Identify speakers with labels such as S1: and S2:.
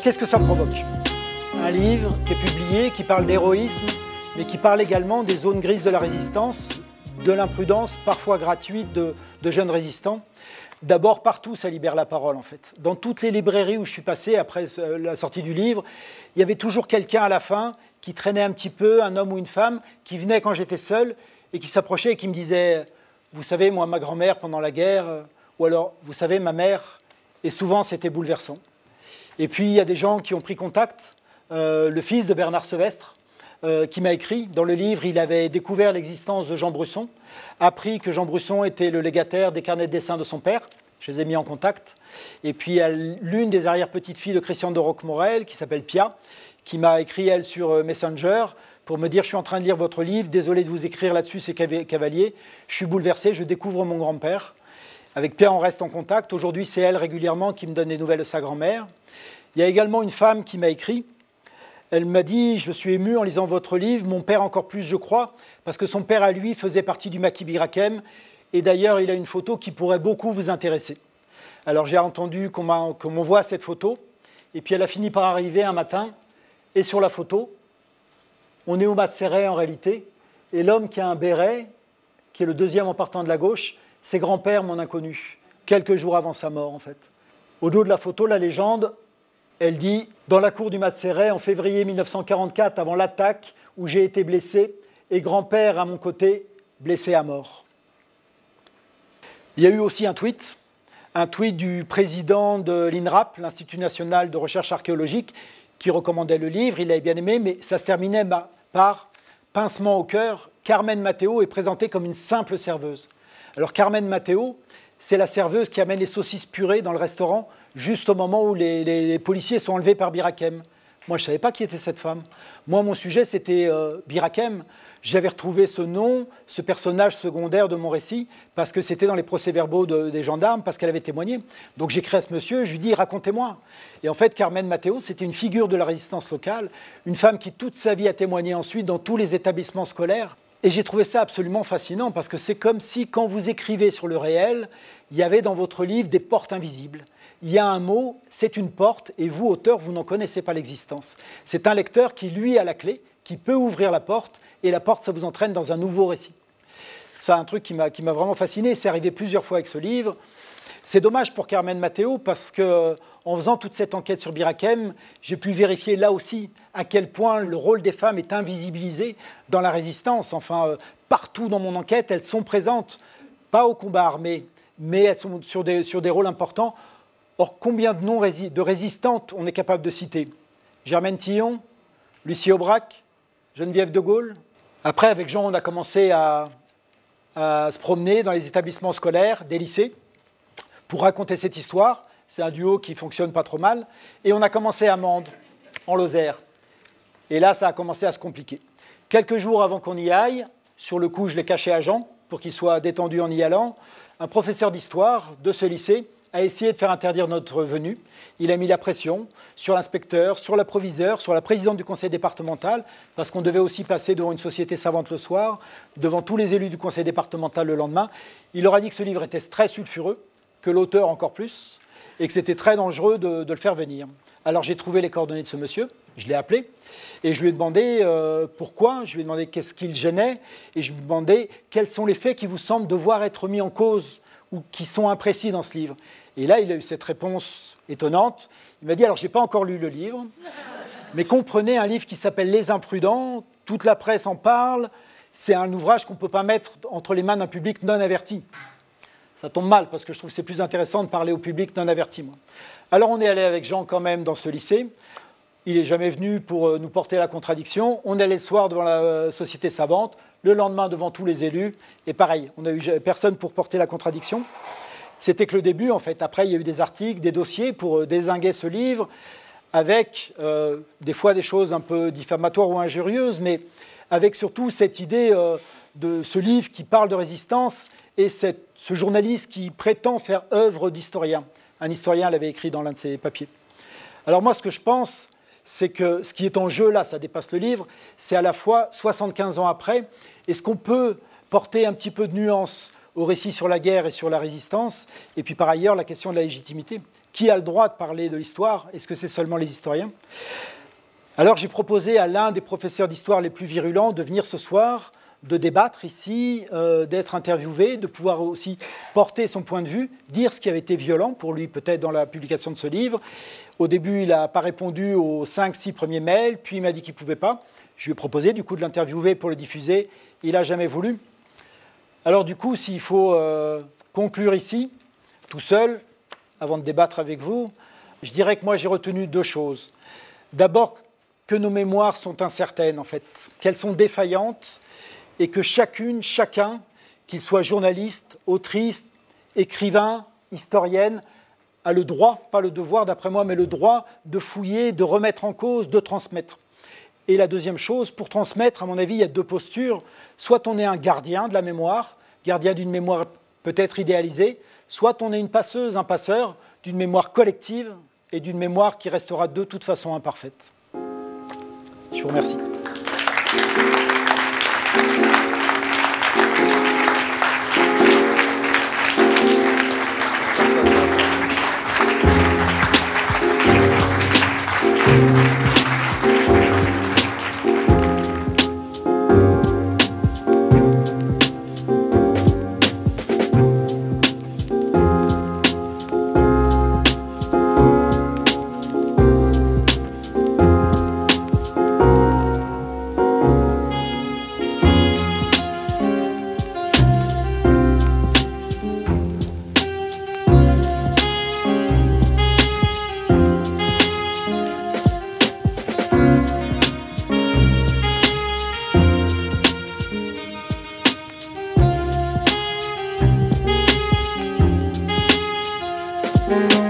S1: qu'est-ce que ça provoque? Un livre qui est publié, qui parle d'héroïsme, mais qui parle également des zones grises de la résistance, de l'imprudence, parfois gratuite, de jeunes résistants. D'abord, partout, ça libère la parole, en fait. Dans toutes les librairies où je suis passé, après la sortie du livre, il y avait toujours quelqu'un à la fin qui traînait un petit peu, un homme ou une femme, qui venait quand j'étais seul et qui s'approchait et qui me disait « Vous savez, moi, ma grand-mère, pendant la guerre, ou alors, vous savez, ma mère », et souvent, c'était bouleversant. Et puis, il y a des gens qui ont pris contact. Le fils de Bernard Sevestre, qui m'a écrit. Dans le livre, il avait découvert l'existence de Jean Brusson, appris que Jean Brusson était le légataire des carnets de dessin de son père. Je les ai mis en contact. Et puis, il y a l'une des arrière-petites-filles de Christian de Roquemorel, qui s'appelle Pia, qui m'a écrit, elle, sur Messenger, pour me dire « Je suis en train de lire votre livre, désolé de vous écrire là-dessus, c'est Cavalier. Je suis bouleversé, je découvre mon grand-père. » Avec Pia, on reste en contact. Aujourd'hui, c'est elle, régulièrement, qui me donne des nouvelles de sa grand-mère. Il y a également une femme qui m'a écrit. Elle m'a dit « Je suis ému en lisant votre livre, mon père encore plus, je crois, parce que son père, à lui, faisait partie du maquis Bir Hakeim. Et d'ailleurs, il a une photo qui pourrait beaucoup vous intéresser. » Alors, j'ai entendu qu'on m'envoie cette photo. Et puis, elle a fini par arriver un matin. Et sur la photo, on est au Mat Serret, en réalité. Et l'homme qui a un béret, qui est le deuxième en partant de la gauche, c'est grand-père, mon inconnu, quelques jours avant sa mort, en fait. Au dos de la photo, la légende, elle dit « Dans la cour du Mat Serret, en février 1944, avant l'attaque, où j'ai été blessé, et grand-père à mon côté, blessé à mort. » Il y a eu aussi un tweet du président de l'INRAP, l'Institut national de recherche archéologique, qui recommandait le livre, il l'avait bien aimé, mais ça se terminait par « pincement au cœur, Carmen Matteo est présentée comme une simple serveuse. » Alors Carmen Matteo, c'est la serveuse qui amène les saucisses purées dans le restaurant juste au moment où les policiers sont enlevés par Bir Hakeim. Moi, je ne savais pas qui était cette femme. Moi, mon sujet, c'était Bir Hakeim. J'avais retrouvé ce nom, ce personnage secondaire de mon récit, parce que c'était dans les procès-verbaux des gendarmes, parce qu'elle avait témoigné. Donc j'écris à ce monsieur, je lui dis « Racontez-moi ». Et en fait, Carmen Matteo, c'était une figure de la résistance locale, une femme qui toute sa vie a témoigné ensuite dans tous les établissements scolaires. Et j'ai trouvé ça absolument fascinant, parce que c'est comme si, quand vous écrivez sur le réel, il y avait dans votre livre des portes invisibles. Il y a un mot, c'est une porte, et vous, auteur, vous n'en connaissez pas l'existence. C'est un lecteur qui, lui, a la clé, qui peut ouvrir la porte, et la porte, ça vous entraîne dans un nouveau récit. C'est un truc qui m'a vraiment fasciné, c'est arrivé plusieurs fois avec ce livre. C'est dommage pour Carmen Matteo, parce qu'en faisant toute cette enquête sur Bir Hakeim, j'ai pu vérifier là aussi à quel point le rôle des femmes est invisibilisé dans la résistance. Enfin, partout dans mon enquête, elles sont présentes, pas au combat armé, mais elles sont sur des rôles importants. Or, combien de noms de résistantes on est capable de citer? Germaine Tillon, Lucie Aubrac, Geneviève de Gaulle. Après, avec Jean, on a commencé à se promener dans les établissements scolaires, des lycées, pour raconter cette histoire. C'est un duo qui fonctionne pas trop mal. Et on a commencé à Mende, en Lozère. Et là, ça a commencé à se compliquer. Quelques jours avant qu'on y aille, sur le coup, je l'ai caché à Jean, pour qu'il soit détendu en y allant, un professeur d'histoire de ce lycée a essayé de faire interdire notre venue. Il a mis la pression sur l'inspecteur, sur la proviseure, sur la présidente du conseil départemental, parce qu'on devait aussi passer devant une société savante le soir, devant tous les élus du conseil départemental le lendemain. Il leur a dit que ce livre était très sulfureux, que l'auteur encore plus, et que c'était très dangereux de le faire venir. Alors j'ai trouvé les coordonnées de ce monsieur, je l'ai appelé, et je lui ai demandé pourquoi, je lui ai demandé qu'est-ce qui le gênait, et je lui ai demandé quels sont les faits qui vous semblent devoir être mis en cause ou qui sont imprécis dans ce livre. Et là, il a eu cette réponse étonnante. Il m'a dit, alors je n'ai pas encore lu le livre, mais comprenez un livre qui s'appelle « Les imprudents », toute la presse en parle, c'est un ouvrage qu'on ne peut pas mettre entre les mains d'un public non averti. Ça tombe mal, parce que je trouve que c'est plus intéressant de parler au public non averti, moi. Alors on est allé avec Jean quand même dans ce lycée. Il n'est jamais venu pour nous porter la contradiction. On est allé le soir devant la société savante, le lendemain devant tous les élus, et pareil, on n'a eu personne pour porter la contradiction. C'était que le début, en fait. Après, il y a eu des articles, des dossiers pour dézinguer ce livre, avec des fois des choses un peu diffamatoires ou injurieuses, mais avec surtout cette idée de ce livre qui parle de résistance et ce journaliste qui prétend faire œuvre d'historien. Un historien l'avait écrit dans l'un de ses papiers. Alors moi, ce que je pense, c'est que ce qui est en jeu là, ça dépasse le livre, c'est à la fois 75 ans après, est-ce qu'on peut porter un petit peu de nuance au récit sur la guerre et sur la résistance, et puis par ailleurs la question de la légitimité. qui a le droit de parler de l'histoire? Est-ce que c'est seulement les historiens? Alors j'ai proposé à l'un des professeurs d'histoire les plus virulents de venir ce soir, de débattre ici, d'être interviewé, de pouvoir aussi porter son point de vue, dire ce qui avait été violent pour lui peut-être dans la publication de ce livre. Au début, il n'a pas répondu aux 5-6 premiers mails, puis il m'a dit qu'il ne pouvait pas. Je lui ai proposé du coup de l'interviewer pour le diffuser. Il n'a jamais voulu. Alors du coup, s'il faut conclure ici, tout seul, avant de débattre avec vous, je dirais que moi j'ai retenu 2 choses. D'abord, que nos mémoires sont incertaines en fait, qu'elles sont défaillantes et que chacun, qu'il soit journaliste, autrice, écrivain, historienne, a le droit, pas le devoir d'après moi, mais le droit de fouiller, de remettre en cause, de transmettre. Et la deuxième chose, pour transmettre, à mon avis, il y a 2 postures. Soit on est un gardien de la mémoire, gardien d'une mémoire peut-être idéalisée, soit on est une passeuse, un passeur d'une mémoire collective et d'une mémoire qui restera de toute façon imparfaite. Je vous remercie.
S2: Thank you.